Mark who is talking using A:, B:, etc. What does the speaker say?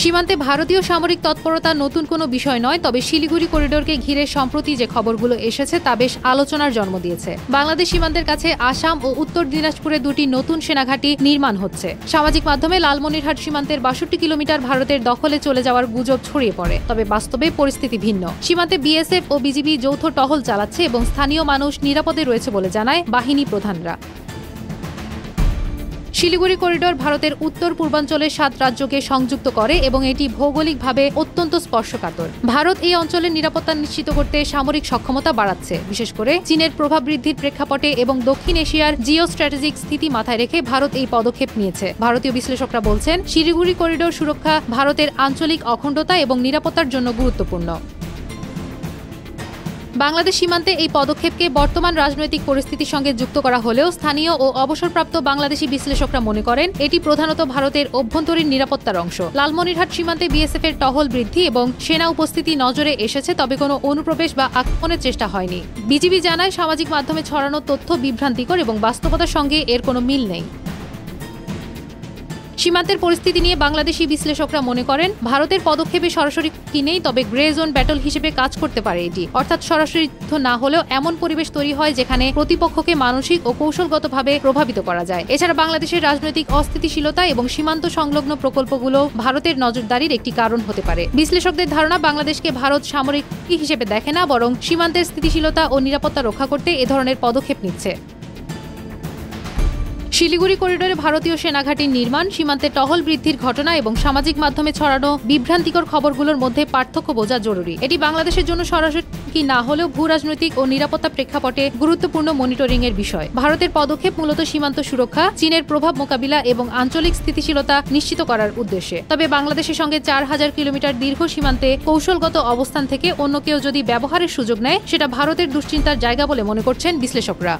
A: সীমান্তে ভারতীয় সামরিক তৎপরতা নতুন কোনো বিষয় নয়, তবে শিলিগুড়ি করিডোরকে ঘিরে সম্প্রতি যে খবরগুলো এসেছে তা বেশ আলোচনার জন্ম দিয়েছে। বাংলাদেশ সীমান্তের কাছে আসাম ও উত্তর দিনাজপুরে দুটি নতুন সেনাঘাঁটি নির্মাণ হচ্ছে। সামাজিক মাধ্যমে লালমনিরহাট সীমান্তের ৬২ কিলোমিটার ভারতের দখলে চলে যাওয়ার গুজব ছড়িয়ে পড়ে, তবে বাস্তবে পরিস্থিতি ভিন্ন। সীমান্তে বিএসএফ ও বিজিবি যৌথ টহল চালাচ্ছে এবং স্থানীয় মানুষ নিরাপদে রয়েছে বলে জানায় বাহিনী প্রধানরা। শিলিগুড়ি করিডোর ভারতের উত্তর পূর্বাঞ্চলের ৭ রাজ্যকে সংযুক্ত করে এবং এটি ভৌগোলিকভাবে অত্যন্ত স্পর্শকাতর। ভারত এই অঞ্চলের নিরাপত্তা নিশ্চিত করতে সামরিক সক্ষমতা বাড়াচ্ছে, বিশেষ করে চীনের প্রভাব বৃদ্ধির প্রেক্ষাপটে এবং দক্ষিণ এশিয়ার জিও স্ট্র্যাটেজিক স্থিতি মাথায় রেখে ভারত এই পদক্ষেপ নিয়েছে। ভারতীয় বিশ্লেষকরা বলছেন, শিলিগুড়ি করিডোর সুরক্ষা ভারতের আঞ্চলিক অখণ্ডতা এবং নিরাপত্তার জন্য গুরুত্বপূর্ণ। বাংলাদেশ সীমান্তে এই পদক্ষেপকে বর্তমান রাজনৈতিক পরিস্থিতির সঙ্গে যুক্ত করা হলেও স্থানীয় ও অবসরপ্রাপ্ত বাংলাদেশি বিশ্লেষকরা মনে করেন এটি প্রধানত ভারতের অভ্যন্তরীণ নিরাপত্তার অংশ। লালমনিরহাট সীমান্তে বিএসএফ এর টহল বৃদ্ধি এবং সেনা উপস্থিতি নজরে এসেছে, তবে কোনো অনুপ্রবেশ বা আক্রমণের চেষ্টা হয়নি। বিজিবি জানায়, সামাজিক মাধ্যমে ছড়ানো তথ্য বিভ্রান্তিকর এবং বাস্তবতার সঙ্গে এর কোনো মিল নেই। সীমান্তের পরিস্থিতি নিয়ে বাংলাদেশি বিশ্লেষকরা মনে করেন ভারতের পদক্ষেপে সরাসরি কি নেই, তবে গ্রে জোন ব্যাটল হিসেবে কাজ করতে পারে এটি। অর্থাৎ সরাসরি যুদ্ধ না হলেও এমন পরিবেশ তৈরি হয় যেখানে প্রতিপক্ষকে মানসিক ও কৌশলগতভাবে প্রভাবিত করা যায়। এছাড়া বাংলাদেশের রাজনৈতিক অস্থিতিশীলতা এবং সীমান্ত সংলগ্ন প্রকল্পগুলো ভারতের নজরদারির একটি কারণ হতে পারে। বিশ্লেষকদের ধারণা, বাংলাদেশকে ভারত সামরিক হিসেবে দেখে না, বরং সীমান্তের স্থিতিশীলতা ও নিরাপত্তা রক্ষা করতে এ ধরনের পদক্ষেপ নিচ্ছে। শিলিগুড়ি করিডোরে ভারতীয় সেনাঘাঁটির নির্মাণ, সীমান্তে টহল বৃদ্ধির ঘটনা এবং সামাজিক মাধ্যমে ছড়ানো বিভ্রান্তিকর খবরগুলোর মধ্যে পার্থক্য বোঝা জরুরি। এটি বাংলাদেশের জন্য সরাসরি কি না হলেও ভূ রাজনৈতিক ও নিরাপত্তা প্রেক্ষাপটে গুরুত্বপূর্ণ মনিটরিং এর বিষয়। ভারতের পদক্ষেপ মূলত সীমান্ত সুরক্ষা, চীনের প্রভাব মোকাবিলা এবং আঞ্চলিক স্থিতিশীলতা নিশ্চিত করার উদ্দেশ্যে। তবে বাংলাদেশের সঙ্গে ৪,০০০ কিলোমিটার দীর্ঘ সীমান্তে কৌশলগত অবস্থান থেকে অন্য কেউ যদি ব্যবহারের সুযোগ নেয়, সেটা ভারতের দুশ্চিন্তার জায়গা বলে মনে করছেন বিশ্লেষকরা।